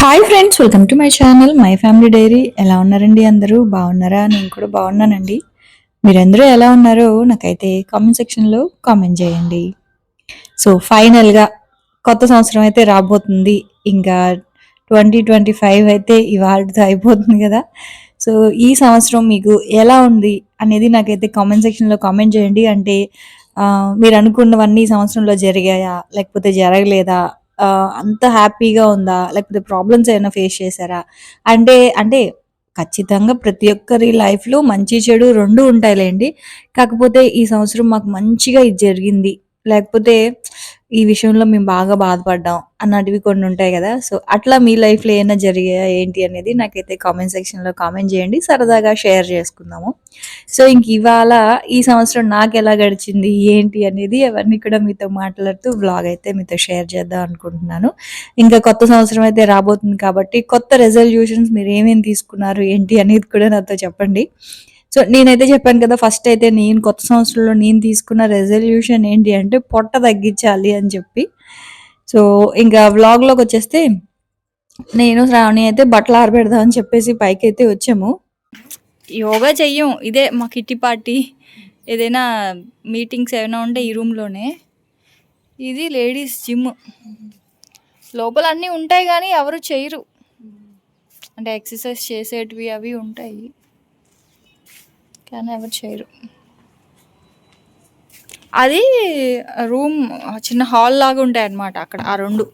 Hi friends, welcome to my channel my family dairy. ఎలా ఉన్నారండి? అందరూ బాగున్నారా? నేను కూడా బాగున్నానండి. మీరందరూ ఎలా ఉన్నారో నాకైతే కామెంట్ సెక్షన్లో కామెంట్ చేయండి. సో ఫైనల్గా కొత్త సంవత్సరం అయితే రాబోతుంది. ఇంకా 2025 అయితే ఇవాళతో అయిపోతుంది కదా. సో ఈ సంవత్సరం మీకు ఎలా ఉంది అనేది నాకైతే కామెంట్ సెక్షన్లో కామెంట్ చేయండి. అంటే మీరు అనుకున్నవన్నీ ఈ సంవత్సరంలో జరిగాయా, లేకపోతే జరగలేదా, అంత హ్యాపీగా ఉందా, లేకపోతే ప్రాబ్లమ్స్ ఏమైనా ఫేస్ చేశారా? అంటే ఖచ్చితంగా ప్రతి ఒక్కరి లైఫ్‌లో మంచి, చెడు 2 ఉంటాయిలెండి. కాకపోతే ఈ సంవత్సరం మాకు మంచిగా ఇది జరిగింది, లేకపోతే ఈ విషయంలో మేము బాగా బాధపడ్డాం అన్నటివి కొన్ని ఉంటాయి గదా. సో అట్లా మీ లైఫ్‌లో ఏమైనా జరిగాయా ఏంటి అనేది నాకైతే కామెంట్ సెక్షన్‌లో కామెంట్ చేయండి. సరదాగా షేర్ చేసుకుందాము. సో ఇంక ఇవాళ ఈ సంవత్సరం నాకెలా గడిచింది, ఏంటి అనేది అవన్నీ కూడా మీతో మాట్లాడుతూ వ్లాగ్ అయితే మీతో షేర్ చేద్దాం అనుకుంటున్నాను. ఇంకా కొత్త సంవత్సరం అయితే రాబోతుంది కాబట్టి కొత్త రెజల్యూషన్స్ మీరు ఏమేమి తీసుకున్నారు, ఏంటి అనేది కూడా నాతో చెప్పండి. సో నేనైతే చెప్పాను కదా, ఫస్ట్ అయితే నేను కొత్త సంవత్సరంలో నేను తీసుకున్న రెజల్యూషన్ ఏంటి అంటే పొట్ట తగ్గించాలి అని చెప్పి. సో ఇంకా వ్లాగ్లోకి వచ్చేస్తే నేను శ్రావణి అయితే బట్టలు ఆరబెడదాం అని చెప్పేసి పైకి అయితే వచ్చాము. యోగా చెయ్యం, ఇదే మా కిట్టి పార్టీ. ఏదైనా మీటింగ్స్ ఏమైనా ఉంటే ఈ రూమ్లోనే. ఇది లేడీస్ జిమ్. లోపల అన్నీ ఉంటాయి కానీ ఎవరు చేయరు. అంటే ఎక్సర్సైజ్ చేసేటివి అవి ఉంటాయి కానీ ఎవరు చేయరు. అది రూమ్ చిన్న హాల్ లాగా ఉంటాయి అన్నమాట. అక్కడ ఆ 2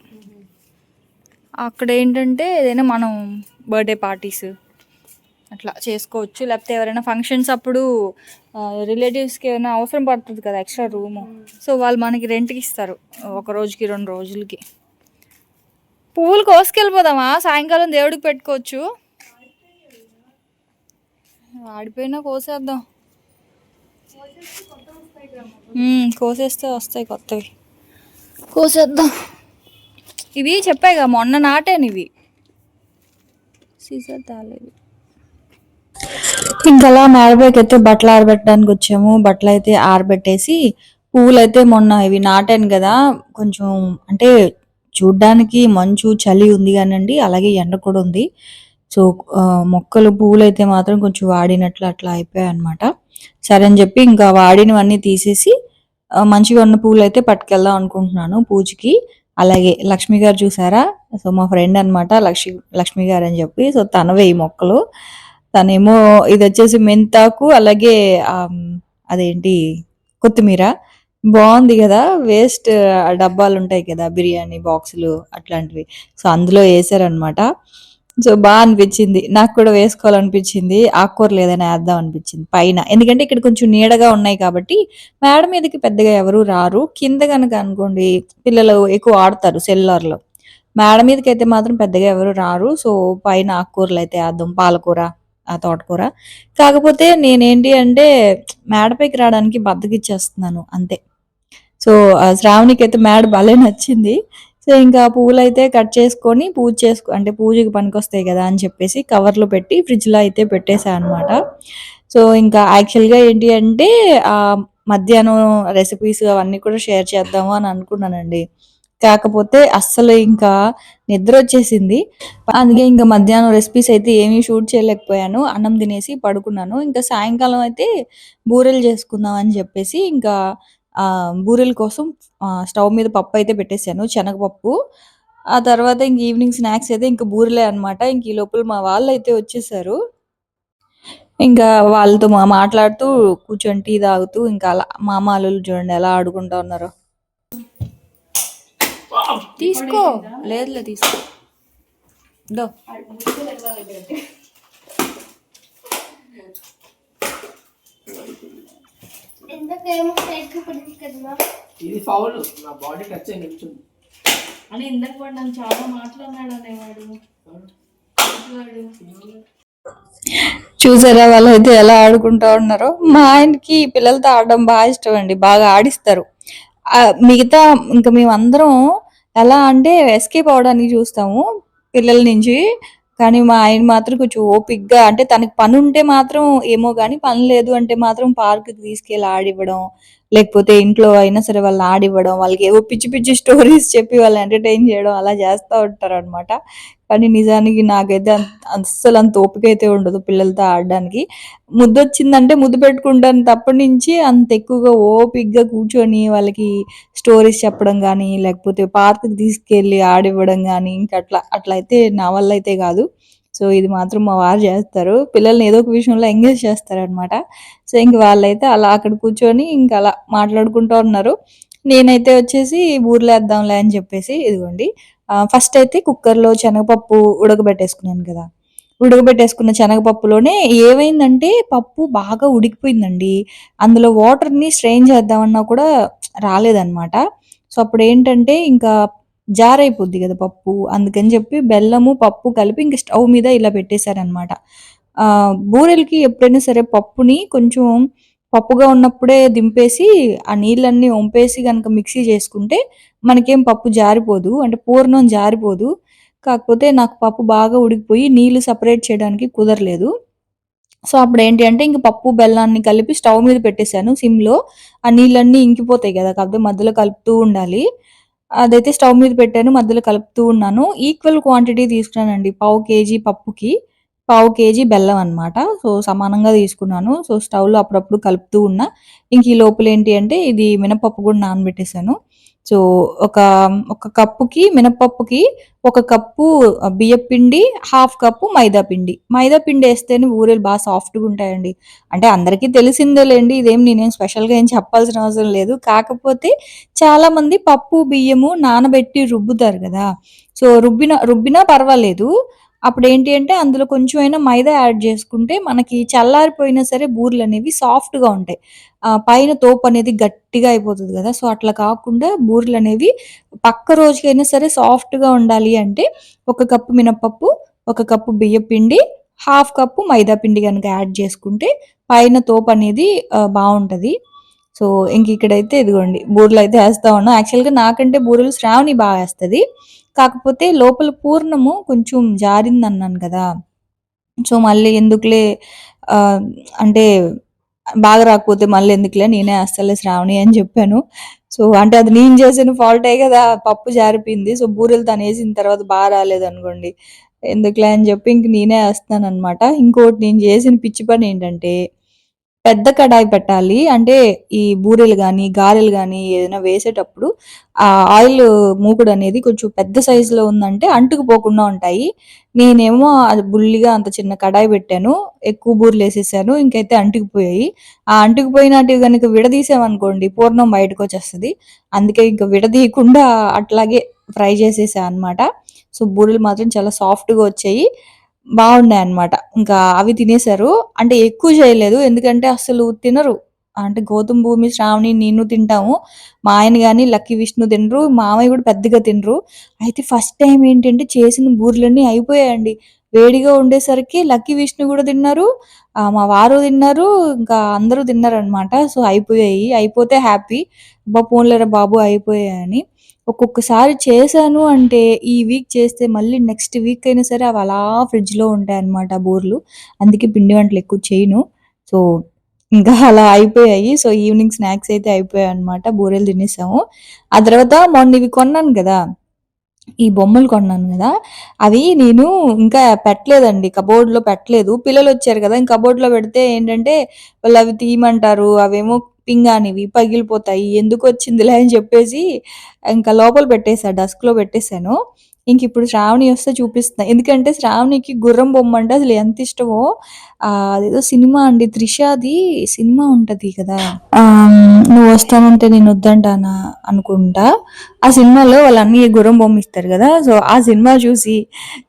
అక్కడ ఏంటంటే ఏదైనా మనం బర్త్డే పార్టీస్ అట్లా చేసుకోవచ్చు, లేకపోతే ఎవరైనా ఫంక్షన్స్ అప్పుడు రిలేటివ్స్కి ఏమైనా అవసరం పడుతుంది కదా ఎక్స్ట్రా రూము. సో వాళ్ళు మనకి రెంట్కి ఇస్తారు, 1 రోజుకి 2 రోజులకి. పువ్వులు కోసుకెళ్ళిపోదామా? సాయంకాలం దేవుడికి పెట్టుకోవచ్చు. ఆడిపోయినా కోసేద్దాం. కోసేస్తే వస్తాయి కొత్తవి, కోసేద్దాం. ఇవి చెప్పాయిగా మొన్న నాటాను, ఇవి సీజర్ తాలేదు. ఇంకా అలా మేడపైకి అయితే బట్టలు ఆరబెట్టడానికి వచ్చాము. బట్టలు అయితే ఆరబెట్టేసి పువ్వులు అయితే మొన్న ఇవి నాటాను కదా, కొంచెం అంటే చూడ్డానికి మంచు చలి ఉంది కానండి, అలాగే ఎండ కూడా ఉంది. సో మొక్కలు పువ్వులు అయితే మాత్రం కొంచెం వాడినట్లు అట్లా అయిపోయాయి అనమాట. సరే అని చెప్పి ఇంకా వాడినవన్నీ తీసేసి మంచిగా ఉన్న పువ్వులు అయితే పట్టుకెళ్దాం అనుకుంటున్నాను పూజకి. అలాగే లక్ష్మి గారు చూసారా, సో మా ఫ్రెండ్ అనమాట లక్ష్మి గారు అని చెప్పి. సో తనవే ఈ మొక్కలు. తనేమో ఇది వచ్చేసి మెంతాకు, అలాగే అదేంటి కొత్తిమీర. బాగుంది కదా. వేస్ట్ డబ్బాలు ఉంటాయి కదా, బిర్యానీ బాక్సులు అట్లాంటివి. సో అందులో వేసారనమాట. సో బాగా అనిపించింది, నాకు కూడా వేసుకోవాలనిపించింది. ఆకుకూరలు ఏదైనా వేద్దాం అనిపించింది పైన, ఎందుకంటే ఇక్కడ కొంచెం నీడగా ఉన్నాయి కాబట్టి మేడ మీదకి పెద్దగా ఎవరు రారు. కింద కనుక అనుకోండి పిల్లలు ఎక్కువ ఆడతారు సెల్లార్లో. మేడ మీదకి అయితే మాత్రం పెద్దగా ఎవరు రారు. సో పైన ఆకుకూరలు అయితే వేద్దాం, పాలకూర, ఆ తోటకూర. కాకపోతే నేనేంటి అంటే మేడపైకి రావడానికి బద్దకిచ్చేస్తున్నాను అంతే. సో శ్రావణికి అయితే మేడ భలే నచ్చింది. సో ఇంకా పువ్వులైతే కట్ చేసుకొని అంటే పూజకి పనికొస్తాయి కదా అని చెప్పేసి కవర్లో పెట్టి ఫ్రిడ్జ్లో అయితే పెట్టేశాను అనమాట. సో ఇంకా యాక్చువల్గా ఏంటి అంటే మధ్యాహ్నం రెసిపీస్ అవన్నీ కూడా షేర్ చేద్దాము అని అనుకున్నానండి. కాకపోతే అస్సలు ఇంకా నిద్ర వచ్చేసింది. అందుకే ఇంకా మధ్యాహ్నం రెసిపీస్ అయితే ఏమీ షూట్ చేయలేకపోయాను. అన్నం తినేసి పడుకున్నాను. ఇంకా సాయంకాలం అయితే బూరెలు చేసుకుందాం అని చెప్పేసి ఇంకా బూరెల కోసం స్టవ్ మీద పప్పు అయితే పెట్టేశాను, శనగపప్పు. ఆ తర్వాత ఇంక ఈవినింగ్ స్నాక్స్ అయితే ఇంక బూరెలే అనమాట. ఇంక ఈ లోపల మా వాళ్ళు అయితే వచ్చేసారు. ఇంకా వాళ్ళతో మాట్లాడుతూ కూర్చొని టీ తాగుతూ ఇంకా అలా మా అల్లుళ్ళు చూడండి ఎలా ఆడుకుంటా ఉన్నారో. తీసుకో, లేదులే తీసుకో. దో ఇది ఫౌల్, నా బాడీ టచ్ అయి నిల్చుంది అని ఇందాక వాడు నన్ను చాలా మాట్లాడినాడు అనేవాడు. చూసారా వాళ్ళు అయితే ఎలా ఆడుకుంటా ఉన్నారో. మా ఆయనకి పిల్లలతో ఆడడం బాగా ఇష్టం అండి, బాగా ఆడిస్తారు. మిగతా ఇంకా మేమందరం ఎలా అంటే ఎస్కేప్ అవడానికి చూస్తాము పిల్లల నుంచి. కానీ మా ఆయన మాత్రం కొంచెం ఓపిక్గా, అంటే తనకి పని ఉంటే మాత్రం ఏమో కానీ పని లేదు అంటే మాత్రం పార్క్కి తీసుకెళ్ళి ఆడివ్వడం, లేకపోతే ఇంట్లో అయినా సరే వాళ్ళని ఆడివ్వడం, వాళ్ళకి ఏవో పిచ్చి పిచ్చి స్టోరీస్ చెప్పి వాళ్ళని ఎంటర్‌టైన్ చేయడం అలా చేస్తా ఉంటారనమాట. కానీ నిజానికి నాకైతే అస్సలంత ఓపికైతే ఉండదు పిల్లలతో ఆడడానికి. ముద్దొచ్చిందంటే ముద్దు పెట్టుకుంటాను తప్పటి నుంచి అంత ఎక్కువగా ఓపికగా కూర్చొని వాళ్ళకి స్టోరీస్ చెప్పడం గానీ, లేకపోతే పార్క్‌కి తీసుకెళ్ళి ఆడివ్వడం గానీ, అట్లా అయితే నా వల్ల అయితే గాదు. సో, ఇది మాత్రం మా వారు జేస్తారు. పిల్లల్ని ఏదో ఒక విషయంలో ఎంగేజ్ చేస్తారనమాట. సో, ఇంక వాళ్ళైతే అలా అక్కడ కూర్చొని ఇంక అలా మాట్లాడుకుంటా ఉన్నారు. నేనైతే వచ్చేసి బూరెలేద్దాంలే అని చెప్పేసి ఇదిగోండి ఫస్ట్ అయితే కుక్కర్‌లో శనగపప్పు ఉడకబెట్టేసుకున్నాను కదా! ఉడకబెట్టేసుకున్న శనగపప్పులోనే ఏమైందంటే పప్పు బాగా ఉడికిపోయిందండి. అందులో వాటర్‌ని స్ట్రెయిన్ చేద్దామన్నా కూడా రాలేదనమాట. సో, అప్పుడేంటంటే ఇంకా జారైపోద్ది గదా పప్పు. అందుకని చెప్పి బెల్లము, పప్పు కలిపి ఇంక స్టవ్ మీద ఇలా పెట్టేసారనమాట. బూరెలకి ఎప్పుడైనా సరే పప్పుని కొంచెం పప్పుగా ఉన్నప్పుడే దింపేసి, ఆ నీళ్ళన్నీ ఒంపేసి గనక మిక్సీ చేసుకుంటే మనకేం పప్పు జారిపోదు. అంటే పూర్ణం జారిపోదు. కాకపోతే నాకు పప్పు బాగా ఉడికిపోయి నీళ్లు సెపరేట్ చేయడానికి కుదరలేదు. సో, అప్పుడేంటి అంటే ఇంక పప్పు, బెల్లాన్ని కలిపి స్టవ్ మీద పెట్టేసాను సిమ్‌లో. ఆ నీళ్ళన్నీ ఇంకిపోతాయి గదా! కాకపోతే మధ్యలో కలుపుతూ ఉండాలి. అదైతే స్టవ్ మీద పెట్టాను. మధ్యలో కలుపుతూ ఉన్నాను. ఈక్వల్ క్వాంటిటీ తీసుకున్నానండి. పావు కేజీ పప్పుకి, పావు కేజీ బెల్లం అనమాట. సో, సమానంగా తీసుకున్నాను. సో, స్టవ్‌లో అప్పుడప్పుడు కలుపుతూ ఉన్నా. ఇంక ఈ లోపలేంటి అంటే ఇది మినపప్పు గూడా నానబెట్టేసాను. సో, ఒక, ఒక కప్పుకి మినపప్పుకి ఒక కప్పు బియ్యపిండి, హాఫ్ కప్పు మైదా పిండి. మైదా పిండేస్తేనే బూరెలు బా సాఫ్ట్‌గుంటాయండి. అంటే అందరికీ తెలిసిందేలెండి. నేనేం స్పెషల్‌గా ఏం చెప్పాల్సిన అవసరం లేదు. కాకపోతే చాలామంది పప్పు, బియ్యము నానబెట్టి రుబ్బుతారు గదా! సో, రుబ్బినా పర్వాలేదు. అప్పుడేంటి అంటే అందులో కొంచెమైనా మైదా యాడ్ జేసుకుంటే మనకి చల్లారిపోయినా సరే బూరెలనేవి సాఫ్ట్‌గా ఉంటాయి. పైన తోపనేది గట్టిగా అయిపోతది గదా! సో, అట్లా కాకుండా బూరెలనేవి పక్క రోజుకైనా సరే సాఫ్ట్‌గా ఉండాలి అంటే ఒక కప్పు మినపప్పు, ఒక కప్పు బియ్యపిండి, హాఫ్ కప్పు మైదా పిండి గనుక యాడ్ చేసుకుంటే పైన తోపనేది బావుంటది. సో, ఇక్కడైతే ఇదిగోండి బూరెలైతే ఏస్తా ఉన్నా. యాక్చువల్‌గా నాకంటే బూరెలు శ్రావణి బా ఏస్తది. కాకపోతే లోపల పూర్ణము కొంచెం జారిందన్నాను కదా! సో, మళ్ళీ ఎందుకులే ఆహ్, అంటే బాగా రాకపోతే మళ్ళెందుకులే నేనే ఏస్తాలే శ్రావణి అని జెప్పాను. సో, అంటే అది నేను చేసిన ఫాల్టే గదా! పప్పు జారిపోయింది. సో, బూరెలు తనేసిన తర్వాత రాలేదనుకోండి. ఎందుకులే అని జెప్పి ఇంక నేనే ఏస్తున్నాననమాట. ఇంకోటి నేను జేసిన పిచ్చి పనేంటంటే పెద్ద కడాయి పెట్టాలి. అంటే ఈ బూరెలు గానీ, గారెలు గానీ ఏదైనా వేసేటప్పుడు ఆయిల్ మూకుడనేది కొంచెం పెద్ద సైజులో ఉందంటే అంటుకుపోకుండా ఉంటాయి. నేనేమో అది బుల్లిగా అంత చిన్న కడాయి పెట్టాను. ఎక్కువ బూరెలేసేసాను. ఇంకైతే అంటుకుపోయాయి. ఆ అంటుకుపోయినటివి గనుక విడదీసామనుకోండి పూర్ణం బయటకొచ్చేస్తది. అందుకే ఇంక విడదీయకుండా అట్లాగే ఫ్రై చేసేసా అనమాట. సో, బూరెలు మాత్రం చాలా సాఫ్ట్‌గా వచ్చాయి. బావున్నాయన్నమాట. ఇంకా అవి తినేసారు. అంటే ఎక్కువ చేయలేదు. ఎందుకంటే అసలు తినరు. అంటే గౌతమ్ భూమి, శ్రావణి, నేను తింటాము. మా ఆయన గాని, లక్కీ విష్ణు తినరు. మామయ్య గూడా పెద్దగా తినరు. అయితే ఫస్ట్ టైమ్ ఏంటంటే చేసిన బూరెలన్నీ అయిపోయాయండి. వేడిగా ఉండేసరికి లక్కీ విష్ణు గూడా తిన్నారు. మా వారు తిన్నారు. ఇంకా అందరూ తిన్నారనమాట. సో, అయిపోయాయి. అయిపోతే హ్యాపీ. అబ్బా! పోనీలేరా బాబు అయిపోయాయని. ఒక్కొక్కసారి చేశాను అంటే, ఈ వీక్ చేస్తే మళ్ళీ నెక్స్ట్ వీక్ అయినా సరే అవి అలా ఫ్రిడ్జ్‌లో ఉంటాయన్నమాట బూరెలు. అందుకే పిండి వంటలు ఎక్కువ చేయను. సో, ఇంకా అలా అయిపోయాయి. సో, ఈవినింగ్ స్నాక్స్ అయితే అయిపోయాయన్నమాట. బూరెలు తినేసాము. ఆ తర్వాత మొన్న ఇవి కొన్నాను గదా! ఈ బొమ్మలు కొన్నాను గదా! అవి నేను ఇంకా పెట్టలేదండి. కబోర్డ్‌లో పెట్టలేదు. పిల్లలొచ్చారు గదా! ఇంక కబోర్డ్‌లో పెడితే ఏంటంటే, వాళ్ళవి తీయమంటారు. అవేమో పింగాణివి పగిలిపోతాయి. ఎందుకొచ్చిందిలే అని చెప్పేసి ఇంకా లోపల పెట్టేసా. డస్క్‌లో పెట్టేసాను. ఇంకిప్పుడు శ్రావణి వస్తే చూపిస్తున్నా. ఎందుకంటే శ్రావణికి గుర్రం బొమ్మంటే అసలు ఎంతిష్టమో అదేదో సినిమా అండి 'త్రిషది' సినిమా ఉంటది కదా! 'నువ్వొస్తానంటే నేనొద్దంటానా' అనుకుంటా. ఆ సినిమాలో వాళ్ళ అన్నయ్య గుర్రం బొమ్మ ఇస్తారు గదా! సో, ఆ సినిమా చూసి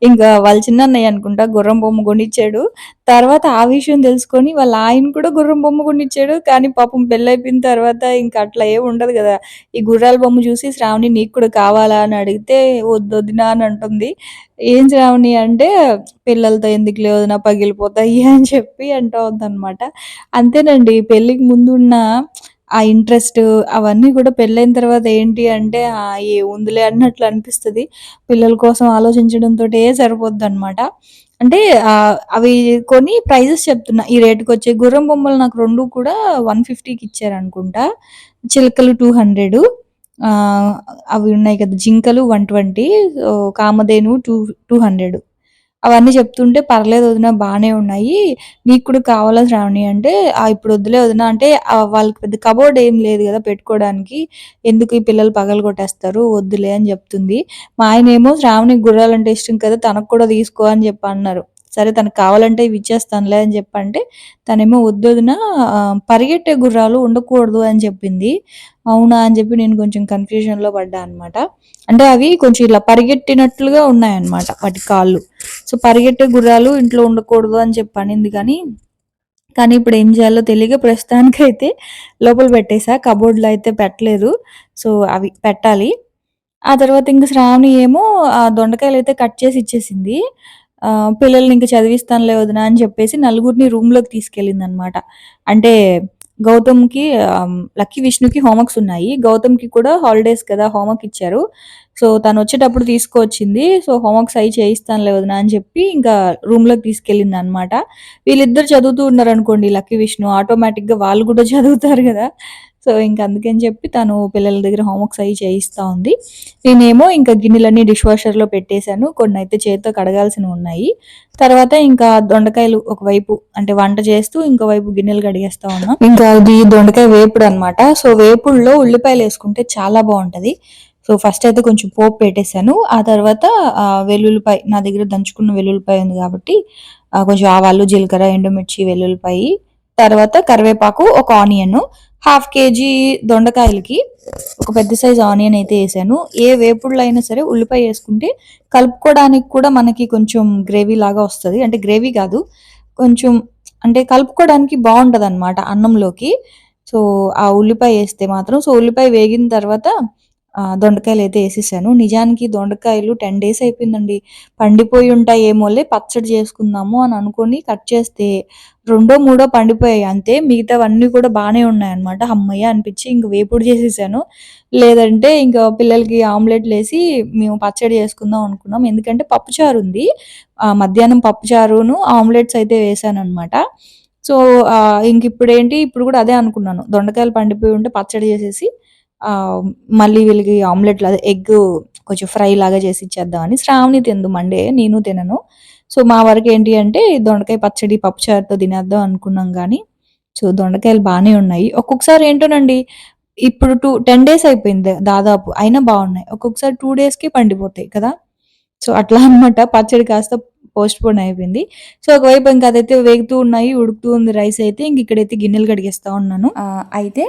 ఇంకా వాళ్ళ చిన్నన్నయ్య అనుకుంటా గుర్రం బొమ్మ కొనిచ్చాడు. తర్వాత ఆ విషయం తెలుసుకొని వాళ్ళ ఆయన కూడా గుర్రం బొమ్మ కొనిచ్చాడు. కానీ పాపం పెళ్లయిపోయిన తర్వాత ఇంక అట్లా ఏమి ఉండదు గదా! ఈ గుర్రాల బొమ్మ చూసి శ్రావణి నీకు కూడా కావాలా అని అడిగితే వద్దొదిన అని అంటుంది. ఏం శ్రావణి అంటే పిల్లలతో ఎందుకులే వదిన పగిలిపోతాయి అని చెప్పి అంటా ఉందనమాట. అంతేనండి పెళ్ళికి ముందున్న ఆ ఇంట్రెస్ట్ అవన్నీ కూడా పెళ్ళైన తర్వాత ఏంటి అంటే ఏముందిలే అన్నట్లు అనిపిస్తది. పిల్లల కోసం ఆలోచించడంతోటే సరిపోద్దనమాట. అంటే అవి కొని ప్రైజెస్ చెప్తున్నా. ఈ రేట్‌కొచ్చాయి. గుర్రం బొమ్మలు నాకు 2 కూడా 150కి ఇచ్చారనుకుంటా. చిలకలు 200, ఆహ్, అవి ఉన్నాయి కదా! జింకలు 120, కామధేనువు 200 అవన్నీ చెప్తుంటే, "పర్లేదు వదిన బానే ఉన్నాయి. నీకు కూడా కావాలా శ్రావణి" అంటే, ఇప్పుడు వద్దులే వదిన" అంటే, వాళ్ళకి పెద్ద కబోర్డ్ ఏం లేదు గదా పెట్టుకోవడానికి. ఎందుకు ఈ పిల్లలు పగలగొట్టేస్తారు వద్దులే అని జెప్తుంది. మా ఆయనేమో "శ్రావణికి గుర్రాలంటే ఇష్టం కదా! తనకు కూడా తీసుకో" అని చెప్పి అన్నారు. సరే తనకు కావాలంటే ఇవి ఇచ్చేస్తానులే అని చెప్పంటే, తనేమో "వద్దొదిన, పరిగెట్టే గుర్రాలు ఉండకూడదు" అని చెప్పింది. అవునా అని చెప్పి నేను కొంచెం కన్‌ఫ్యూజన్‌లో పడ్డా అనమాట. అంటే అవి కొంచెం ఇలా పరిగెట్టినట్లుగా ఉన్నాయన్నమాట వాటి కాళ్ళు. సో, పరిగెట్టే గుర్రాలు ఇంట్లో ఉండకూడదు అని చెప్పి అనింది కానీ ఇప్పుడు ఏం చేయాలో తెలియక ప్రస్తుతానికైతే లోపల పెట్టేసా. కబోర్డ్‌లో అయితే పెట్టలేదు. సో, అవి పెట్టాలి. ఆ తర్వాత ఇంక శ్రావణి ఏమో దొండకాయలైతే కట్ చేసి ఇచ్చేసింది. పిల్లల్ని ఇంక చదివిస్తానులే వదిన అని చెప్పేసి నలుగురిని రూమ్‌లోకి తీసుకెళ్ళిందనమాట. అంటే గౌతమ్‌కి, లక్కీ, విష్ణుకి హోంవర్క్స్ ఉన్నాయి. గౌతమ్‌కి కూడా హాలిడేస్ కదా! హోంవర్క్ ఇచ్చారు. సో, తనొచ్చేటప్పుడు తీసుకొచ్చింది. సో, హోంవర్క్స్ అయి చేయిస్తానులే వదిన అని చెప్పి ఇంకా రూమ్‌లోకి తీసుకెళ్ళిందనమాట. వీళ్ళిద్దరు చదువుతూ ఉన్నారనుకోండి, లక్కీ, విష్ణు, ఆటోమేటిక్‌గా వాళ్ళు కూడా చదువుతారు గదా! సో, ఇంక అందుకని చెప్పి తను పిల్లల దగ్గర హోంవర్క్స్ అయి చేయిస్తా ఉంది. నేనేమో ఇంకా గిన్నెలన్నీ డిష్ వాషర్‌లో పెట్టేసాను. కొన్నైతే చేత్తో కడగాల్సినవున్నాయి. తర్వాత ఇంకా దొండకాయలు ఒకవైపు అంటే వంట చేస్తూ ఇంకోవైపు గిన్నెలు కడిగేస్తా ఉన్నా. ఇంకా ఇది దొండకాయ వేపుడనమాట. సో, వేపుడులో ఉల్లిపాయలేసుకుంటే చాలా బావుంటది. సో, ఫస్ట్ అయితే కొంచెం పోపు పెట్టేసాను. ఆ తర్వాత వెల్లుల్లిపాయ, నా దగ్గర దంచుకున్న వెల్లుల్లిపాయ ఉంది కాబట్టి కొంచెం ఆవాలు, జీలకర్ర, ఎండుమిర్చి, వెల్లుల్లిపాయి, తర్వాత కరివేపాకు, ఒక ఆనియన్, హాఫ్ కేజీ దొండకాయలకి ఒక పెద్ద సైజ్ ఆనియన్ అయితే ఏసాను. ఏ వేపుడులో అయినా సరే ఉల్లిపాయ ఏసుకుంటే కలుపుకోవడానికి కూడా మనకి కొంచెం గ్రేవీ లాగా వస్తది. అంటే గ్రేవీ కాదు, కొంచెం అంటే కలుపుకోవడానికి బావుంటదనమాట అన్నంలోకి. సో, ఆ ఉల్లిపాయ ఏస్తే మాత్రం, సో, ఉల్లిపాయ వేగిన తర్వాత దొండకాయలైతే ఏసేసాను. నిజానికి దొండకాయలు 10 డేస్ అయిపోయిందండి. పండిపోయి ఉంటాయేమోలే పచ్చడి చేసుకుందాము అని అనుకోని కట్ చేస్తే రెండో, మూడో పండిపోయాయి అంతే. మిగతావన్నీ కూడా బానే ఉన్నాయన్నమాట. హమ్మయ్య అనిపిచ్చి ఇంక వేపుడు చేసేసాను. లేదంటే ఇంకా పిల్లలకి ఆమ్లెట్‌లేసి మేము పచ్చడి చేసుకుందాం అనుకున్నాం. ఎందుకంటే పప్పుచారుంది. మధ్యాహ్నం పప్పుచారును, ఆమ్లెట్స్ అయితే వేశాననమాట. సో, ఇంకిప్పుడేంటి, ఇప్పుడు కూడా అదే అనుకున్నాను. దొండకాయలు పండిపోయి ఉంటే పచ్చడి చేసేసి ఆహ్, మళ్ళీ వీళ్ళకి ఆమ్లెట్‌లు, అదే ఎగ్గు కొంచెం ఫ్రై లాగా చేసి ఇచ్చేద్దామని. శ్రావణి తినదు మండే, నేను తినను. సో, మా వరకేంటి అంటే దొండకాయ పచ్చడి, పప్పుచారుతో తినేద్దాం అనుకున్నాం గానీ, సో, దొండకాయలు బానే ఉన్నాయి. ఒక్కొక్కసారి ఏంటోనండి, ఇప్పుడు 10 డేస్ అయిపోయింది దాదాపు. అయినా బావున్నాయి. ఒక్కొక్కసారి 2 డేస్‌కే పండిపోతాయి కదా! సో, అట్లా అన్నమాట. పచ్చడి కాస్త పోస్ట్‌పోన్ అయిపోయింది. సో, ఒకవైపు ఇంక అదైతే వేగుతూ ఉన్నాయి, ఉడుకుతూ ఉంది రైస్ అయితే. ఇంక ఇక్కడైతే గిన్నెలు కడిగేస్తా ఉన్నాను. అయితే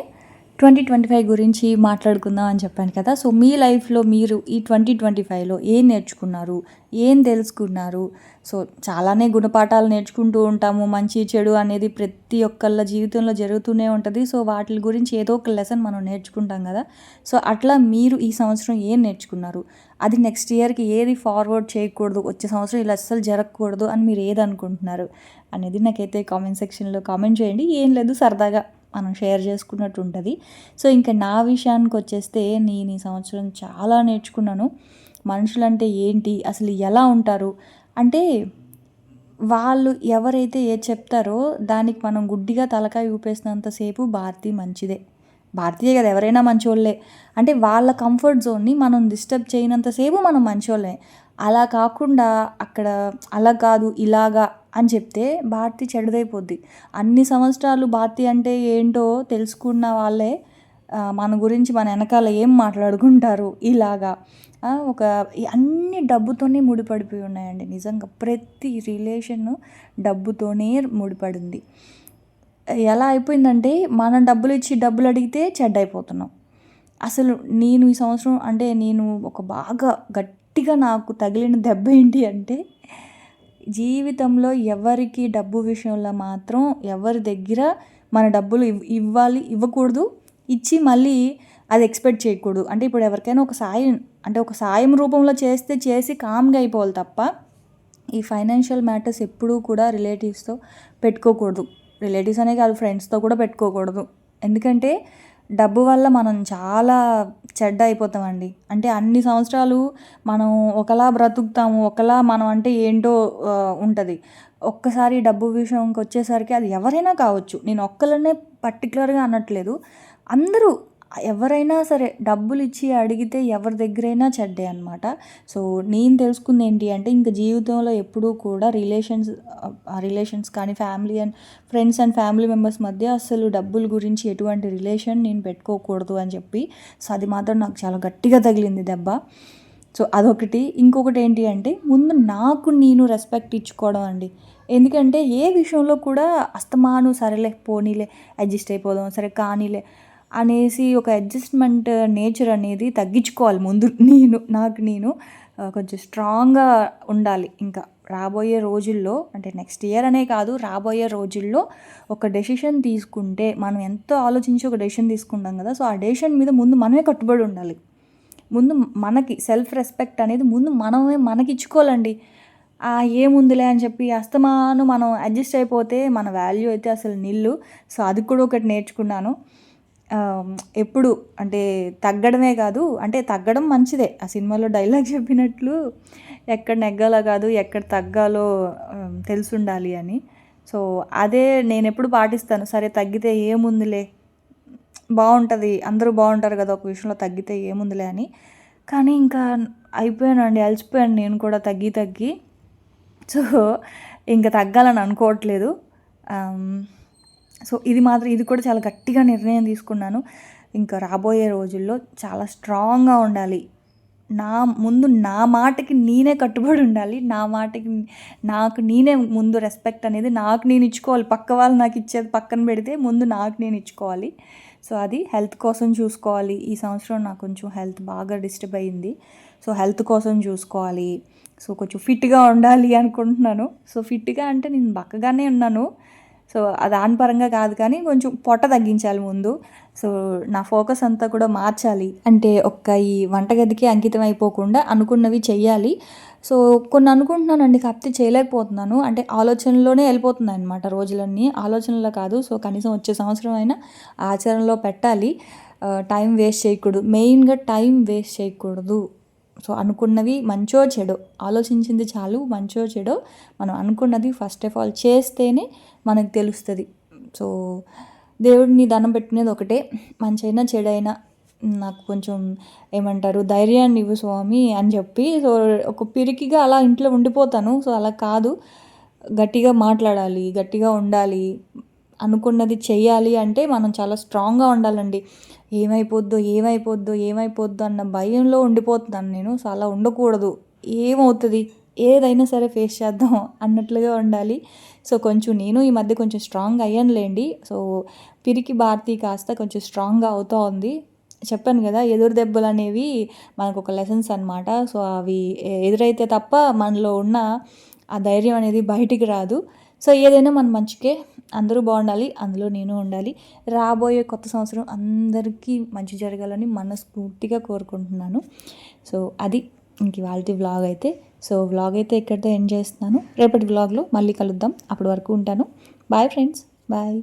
2025 గురించి మాట్లాడుకుందాం అని చెప్పాను కదా! సో, మీ లైఫ్‌లో మీరు ఈ 2025లో ఏం నేర్చుకున్నారు? ఏం తెలుసుకున్నారు? సో, చాలానే గుణపాఠాలు నేర్చుకుంటూ ఉంటాము. మంచి, చెడు అనేది ప్రతి ఒక్కళ్ళ జీవితంలో జరుగుతూనే ఉంటది. సో, వాటిల గురించి ఏదో ఒక లెసన్ మనం నేర్చుకుంటాం గదా! సో, అట్లా మీరు ఈ సంవత్సరం ఏం నేర్చుకున్నారు? అది నెక్స్ట్ ఇయర్‌కి ఏది ఫార్వర్డ్ చేయకూడదు, వచ్చే సంవత్సరం ఇలా అస్సలు జరగకూడదు అని మీరు ఏదనుకుంటున్నారు అనేది నాకైతే కామెంట్ సెక్షన్‌లో కామెంట్ చేయండి. ఏం లేదు, సరదాగా మనం షేర్ చేసుకున్నట్టు ఉంటది. సో, ఇంక నా విషయానికొచ్చేస్తే నేను ఈ సంవత్సరం చాలా నేర్చుకున్నాను. మనుషులంటే ఏంటి? అసలు ఎలా ఉంటారు? అంటే వాళ్ళు ఎవరైతే ఏది చెప్తారో దానికి మనం గుడ్డిగా తలకాయ ఊపేసినంత సేపు భారతి మంచిదే. భారతీయే కాదు, ఎవరైనా మంచోళ్ళే. అంటే వాళ్ళ కంఫర్ట్ జోన్‌ని మనం డిస్టర్బ్ చేయనంత సేపు మనం మంచోళ్ళే. అలా కాకుండా అక్కడ అలా కాదు, ఇలాగా అని చెప్తే భారతి చెడ్డదైపోద్ది. అన్ని సంవత్సరాలు భారతి అంటే ఏంటో తెలుసుకున్న వాళ్ళే మన గురించి మన ఎనకాల ఏం మాట్లాడుకుంటారు ఇలాగా. అన్నీ డబ్బుతోనే ముడిపడిపోయి ఉన్నాయండి. నిజంగా ప్రతి రిలేషను డబ్బుతోనే ముడిపడింది. ఎలా అయిపోయిందంటే మనం డబ్బులిచ్చి డబ్బులడిగితే చెడ్డయిపోతున్నాం. అసలు నేను ఈ సంవత్సరం అంటే నేను ఒక బాగా గట్టిగా నాకు తగిలిన దెబ్బ ఏంటి అంటే, జీవితంలో ఎవరికీ డబ్బు విషయంలో మాత్రం ఎవరి దగ్గర మన డబ్బులు ఇవ్వాలి, ఇవ్వకూడదు. ఇచ్చి మళ్ళీ అది ఎక్స్‌పెక్ట్ చేయకూడదు. అంటే ఇప్పుడు ఎవరికైనా ఒక సాయం, అంటే ఒక సాయం రూపంలో చేసి కామ్‌గా అయిపోవాలి తప్ప, ఈ ఫైనాన్షియల్ మ్యాటర్స్ ఎప్పుడూ కూడా రిలేటివ్స్‌తో పెట్టుకోకూడదు. రిలేటివ్స్ అనే కాదు, ఫ్రెండ్స్‌తో కూడా పెట్టుకోకూడదు. ఎందుకంటే డబ్బు వల్ల మనం చాలా చెడ్డ అయిపోతామండి. అంటే అన్ని సంవత్సరాలు మనం ఒకలా బ్రతుకుతాము, ఒకలా మనం అంటే ఏంటో ఉంటది. ఒక్కసారి డబ్బు విషయంకొచ్చేసరికి అది ఎవరైనా కావచ్చు. నేను ఒక్కళ్ళనే పర్టిక్యులర్‌గా అనట్లేదు. అందరూ ఎవరైనా సరే డబ్బులిచ్చి అడిగితే ఎవరి దగ్గరైనా చెడ్డే అనమాట. సో, నేను తెలుసుకుంది ఏంటి అంటే, ఇంక జీవితంలో ఎప్పుడూ కూడా రిలేషన్స్ కానీ, ఫ్రెండ్స్ అండ్ ఫ్యామిలీ మెంబర్స్ మధ్య అసలు డబ్బుల గురించి ఎటువంటి రిలేషన్ నేను పెట్టుకోకూడదు అని చెప్పి. సో, అది మాత్రం నాకు చాలా గట్టిగా తగిలింది దెబ్బ. సో, అదొకటి. ఇంకొకటి ఏంటి అంటే, ముందు నాకు నేను రెస్పెక్ట్ ఇచ్చుకోవడం అండి. ఎందుకంటే, ఏ విషయంలో కూడా అస్తమాను సరేలే, పోనీలే, అడ్జస్ట్ అయిపోదాం, సరే కానీలే అనేసి ఒక అడ్జస్ట్‌మెంట్ నేచర్ అనేది తగ్గించుకోవాలి ముందు. నాకు నేను కొంచెం స్ట్రాంగ్‌గా ఉండాలి. ఇంకా రాబోయే రోజుల్లో, అంటే నెక్స్ట్ ఇయర్ అనే కాదు, రాబోయే రోజుల్లో ఒక డెసిషన్ తీసుకుంటే మనం ఎంతో ఆలోచించి ఒక డెసిషన్ తీసుకుంటాం కదా! సో, ఆ డెసిషన్ మీద ముందు మనమే కట్టుబడి ఉండాలి. ముందు మనకి సెల్ఫ్ రెస్పెక్ట్ అనేది ముందు మనమే మనకిచ్చుకోవాలండి. ఏముందిలే అని చెప్పి అస్తమాను మనం అడ్జస్ట్ అయిపోతే మన వాల్యూ అయితే అసలు నిల్లు. సో, అది కూడా ఒకటి నేర్చుకున్నాను. ఎప్పుడు అంటే తగ్గడమే కాదు, అంటే తగ్గడం మంచిదే. ఆ సినిమాలో డైలాగ్ చెప్పినట్లు ఎక్కడ నెగ్గాలో కాదు, ఎక్కడ తగ్గాలో తెలిసుండాలి అని. సో, అదే నేనెప్పుడు పాటిస్తాను. సరే తగ్గితే ఏముందిలే, బావుంటది, అందరూ బావుంటారు కదా, ఒక విషయంలో తగ్గితే ఏముందిలే అని. కానీ ఇంకా అయిపోయానండి, అలసిపోయాను నేను కూడా తగ్గి. సో, ఇంక తగ్గాలని అనుకోవట్లేదు. సో, ఇది కూడా చాలా గట్టిగా నిర్ణయం తీసుకున్నాను. ఇంకా రాబోయే రోజుల్లో చాలా స్ట్రాంగ్‌గా ఉండాలి. ముందు నా మాటకి నేనే కట్టుబడి ఉండాలి. నాకు నేనే ముందు రెస్పెక్ట్ అనేది నాకు నేను ఇచ్చుకోవాలి. పక్క వాళ్ళు నాకు ఇచ్చేది పక్కన పెడితే ముందు నాకు నేను ఇచ్చుకోవాలి. సో, అది హెల్త్ కోసం చూసుకోవాలి. ఈ సంవత్సరం నాకు కొంచెం హెల్త్ బాగా డిస్టర్బ్ అయింది. సో, హెల్త్ కోసం చూసుకోవాలి. సో, కొంచెం ఫిట్‌గా ఉండాలి అనుకుంటున్నాను. సో, ఫిట్‌గా అంటే నేను బక్కగానే ఉన్నాను. సో, దాని పరంగా కాదు కానీ కొంచెం పొట్ట తగ్గించాలి ముందు. సో, నా ఫోకస్ అంతా కూడా మార్చాలి. అంటే ఈ వంటగదికి అంకితం అయిపోకుండా అనుకున్నవి చెయ్యాలి. సో, కొన్ని అనుకుంటున్నానండి, కాకపోతే చేయలేకపోతున్నాను. అంటే ఆలోచనలోనే వెళ్ళిపోతున్నాయన్నమాట రోజులన్నీ. ఆలోచనలో కాదు. సో, కనీసం వచ్చే సంవత్సరం అయినా ఆచరణలో పెట్టాలి. టైం వేస్ట్ చేయకూడదు. మెయిన్‌గా టైం వేస్ట్ చేయకూడదు. సో, అనుకున్నవి మంచో చెడో, ఆలోచించింది చాలు, మంచో చెడో మనం అనుకున్నది ఫస్ట్ ఆఫ్ ఆల్ చేస్తేనే మనకు తెలుస్తుంది. సో, దేవుడిని దండం పెట్టుకునేది ఒకటే, మంచైనా చెడైనా నాకు కొంచెం ఏమంటారు, ధైర్యాన్ని ఇవ్వు స్వామి అని చెప్పి. సో, ఒక పిరికిగా అలా ఇంట్లో ఉండిపోతాను. సో, అలా కాదు, గట్టిగా మాట్లాడాలి, గట్టిగా ఉండాలి, అనుకున్నది చెయ్యాలి అంటే మనం చాలా స్ట్రాంగ్గా ఉండాలండి. ఏమైపోద్దో అన్న భయంలో ఉండిపోతున్నాను నేను. సో, అలా ఉండకూడదు. ఏమవుతుంది, ఏదైనా సరే ఫేస్ చేద్దాం అన్నట్లుగా ఉండాలి. సో, నేను ఈ మధ్య కొంచెం స్ట్రాంగ్ అయ్యానులేండి. సో, పిరికి భారతి కాస్త కొంచెం స్ట్రాంగ్గా అవుతూ ఉంది. చెప్పాను కదా, ఎదురు దెబ్బలు అనేవి మనకు ఒక లెసన్స్ అనమాట. సో, అవి ఎదురైతే తప్ప మనలో ఉన్న ఆ ధైర్యం అనేది బయటికి రాదు. సో, ఏదైనా మన మంచికే, అందరూ బాగుండాలి, అందులో నేను ఉండాలి. రాబోయే కొత్త సంవత్సరం అందరికీ మంచి జరగాలని మనస్ఫూర్తిగా కోరుకుంటున్నాను. సో, అది ఇంక ఇవాల్టి వ్లాగ్ అయితే. సో, వ్లాగ్ అయితే ఇక్కడితో ఎండ్ చేస్తున్నాను. రేపటి వ్లాగ్లో మళ్ళీ కలుద్దాం. అప్పటి వరకు ఉంటాను. Bye friends, bye.